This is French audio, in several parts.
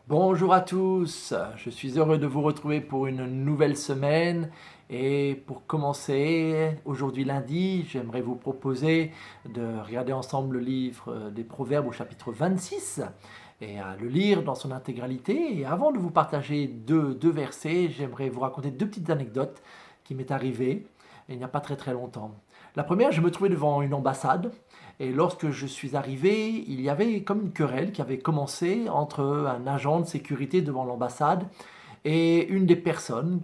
Bonjour à tous, je suis heureux de vous retrouver pour une nouvelle semaine et pour commencer, aujourd'hui lundi, j'aimerais vous proposer de regarder ensemble le livre des Proverbes au chapitre 26 et à le lire dans son intégralité. Et avant de vous partager deux versets, j'aimerais vous raconter deux petites anecdotes qui m'est arrivées il n'y a pas très longtemps. La première, je me trouvais devant une ambassade et lorsque je suis arrivé, il y avait comme une querelle qui avait commencé entre un agent de sécurité devant l'ambassade et une des personnes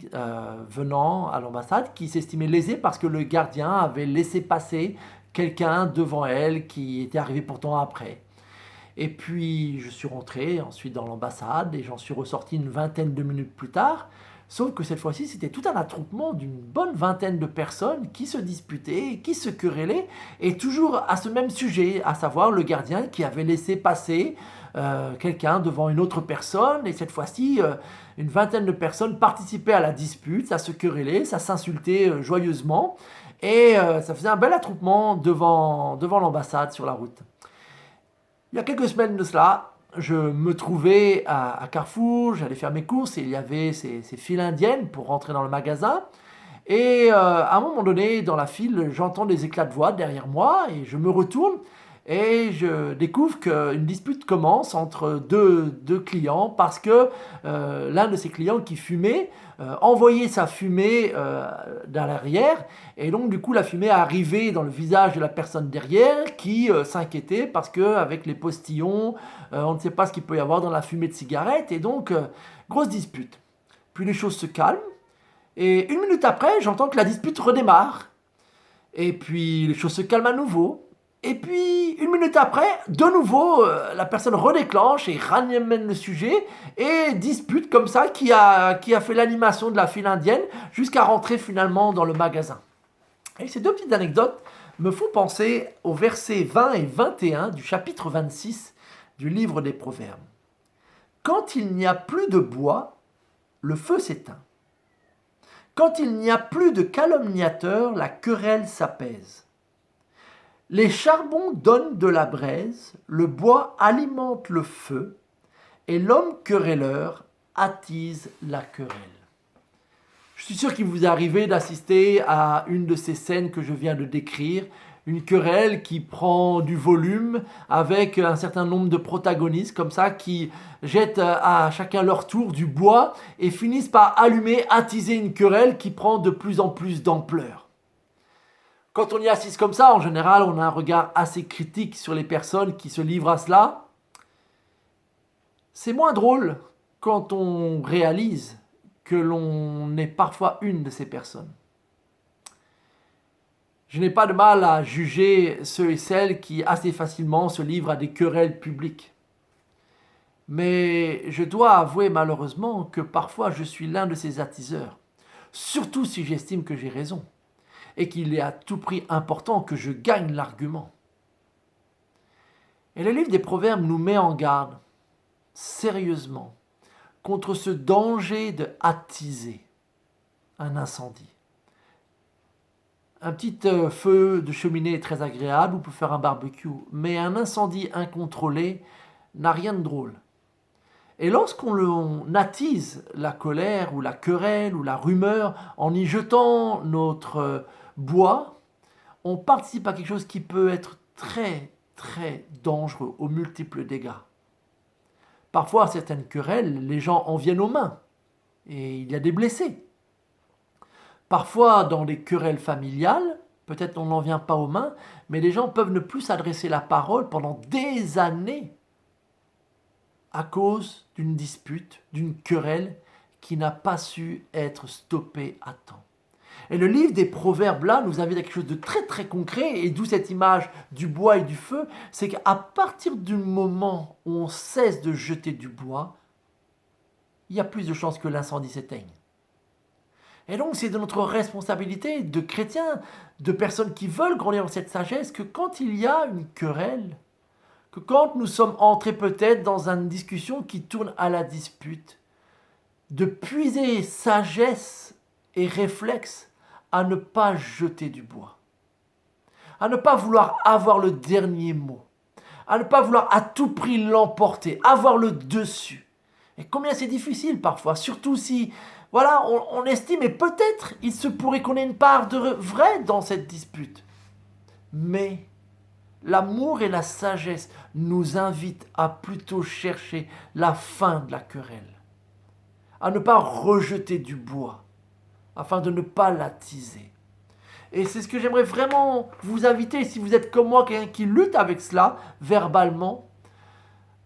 venant à l'ambassade qui s'estimait lésée parce que le gardien avait laissé passer quelqu'un devant elle qui était arrivé pourtant après. Et puis je suis rentré ensuite dans l'ambassade et j'en suis ressorti une vingtaine de minutes plus tard. Sauf que cette fois-ci, c'était tout un attroupement d'une bonne vingtaine de personnes qui se disputaient, qui se querellaient, et toujours à ce même sujet, à savoir le gardien qui avait laissé passer quelqu'un devant une autre personne. Et cette fois-ci, une vingtaine de personnes participaient à la dispute, ça se querellait, ça s'insultait joyeusement, et ça faisait un bel attroupement devant l'ambassade sur la route. Il y a quelques semaines de cela, je me trouvais à Carrefour, j'allais faire mes courses et il y avait ces files indiennes pour rentrer dans le magasin. Et à un moment donné, dans la file, j'entends des éclats de voix derrière moi et je me retourne et je découvre qu'une dispute commence entre deux clients parce que l'un de ces clients qui fumait envoyait sa fumée dans l'arrière et donc du coup la fumée arrivait dans le visage de la personne derrière qui s'inquiétait parce qu'avec les postillons, on ne sait pas ce qu'il peut y avoir dans la fumée de cigarette et donc grosse dispute. Puis les choses se calment et une minute après, j'entends que la dispute redémarre. Et puis les choses se calment à nouveau. Et puis une minute après, de nouveau, la personne redéclenche et ramène le sujet et dispute comme ça qui a fait l'animation de la file indienne jusqu'à rentrer finalement dans le magasin. Et ces deux petites anecdotes me font penser aux versets 20 et 21 du chapitre 26 du livre des Proverbes. Quand il n'y a plus de bois, le feu s'éteint. Quand il n'y a plus de calomniateurs, la querelle s'apaise. Les charbons donnent de la braise, le bois alimente le feu, et l'homme querelleur attise la querelle. Je suis sûr qu'il vous est arrivé d'assister à une de ces scènes que je viens de décrire, une querelle qui prend du volume avec un certain nombre de protagonistes comme ça qui jettent à chacun leur tour du bois et finissent par allumer, attiser une querelle qui prend de plus en plus d'ampleur. Quand on y assiste comme ça, en général, on a un regard assez critique sur les personnes qui se livrent à cela. C'est moins drôle quand on réalise que l'on est parfois une de ces personnes. Je n'ai pas de mal à juger ceux et celles qui assez facilement se livrent à des querelles publiques. Mais je dois avouer malheureusement que parfois je suis l'un de ces attiseurs, surtout si j'estime que j'ai raison et qu'il est à tout prix important que je gagne l'argument. Et le livre des Proverbes nous met en garde, sérieusement, contre ce danger de attiser un incendie. Un petit feu de cheminée est très agréable, ou peut faire un barbecue, mais un incendie incontrôlé n'a rien de drôle. Et lorsqu'on attise la colère ou la querelle ou la rumeur en y jetant notre bois, on participe à quelque chose qui peut être très dangereux, aux multiples dégâts. Parfois, certaines querelles, les gens en viennent aux mains et il y a des blessés. Parfois, dans des querelles familiales, peut-être on n'en vient pas aux mains, mais les gens peuvent ne plus s'adresser la parole pendant des années à cause d'une dispute, d'une querelle qui n'a pas su être stoppée à temps. Et le livre des Proverbes, là, nous invite à quelque chose de très concret, et d'où cette image du bois et du feu, c'est qu'à partir du moment où on cesse de jeter du bois, il y a plus de chances que l'incendie s'éteigne. Et donc, c'est de notre responsabilité de chrétiens, de personnes qui veulent grandir dans cette sagesse, que quand il y a une querelle, que quand nous sommes entrés peut-être dans une discussion qui tourne à la dispute, de puiser sagesse et réflexe à ne pas jeter du bois, à ne pas vouloir avoir le dernier mot, à ne pas vouloir à tout prix l'emporter, avoir le dessus, Et combien c'est difficile parfois, surtout si, voilà, on estime, et peut-être il se pourrait qu'on ait une part de vrai dans cette dispute. Mais l'amour et la sagesse nous invitent à plutôt chercher la fin de la querelle, à ne pas rejeter du bois, afin de ne pas l'attiser. Et c'est ce que j'aimerais vraiment vous inviter, si vous êtes comme moi, quelqu'un qui lutte avec cela, verbalement,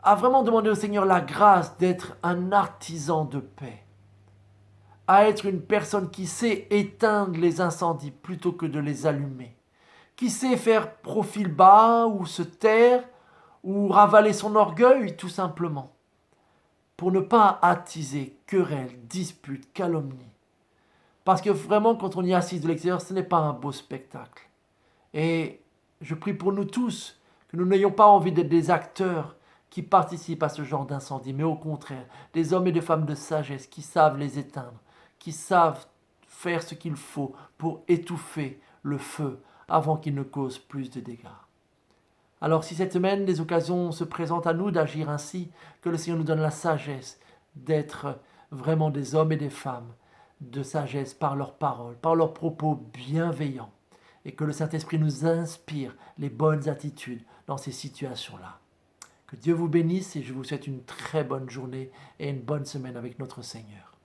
à vraiment demander au Seigneur la grâce d'être un artisan de paix, à être une personne qui sait éteindre les incendies plutôt que de les allumer, qui sait faire profil bas ou se taire ou ravaler son orgueil tout simplement, pour ne pas attiser querelles, disputes, calomnies. Parce que vraiment, quand on y assiste de l'extérieur, ce n'est pas un beau spectacle. Et je prie pour nous tous que nous n'ayons pas envie d'être des acteurs qui participent à ce genre d'incendie, mais au contraire, des hommes et des femmes de sagesse qui savent les éteindre, qui savent faire ce qu'il faut pour étouffer le feu avant qu'il ne cause plus de dégâts. Alors si cette semaine, des occasions se présentent à nous d'agir ainsi, que le Seigneur nous donne la sagesse d'être vraiment des hommes et des femmes de sagesse par leurs paroles, par leurs propos bienveillants, et que le Saint-Esprit nous inspire les bonnes attitudes dans ces situations-là. Que Dieu vous bénisse et je vous souhaite une très bonne journée et une bonne semaine avec notre Seigneur.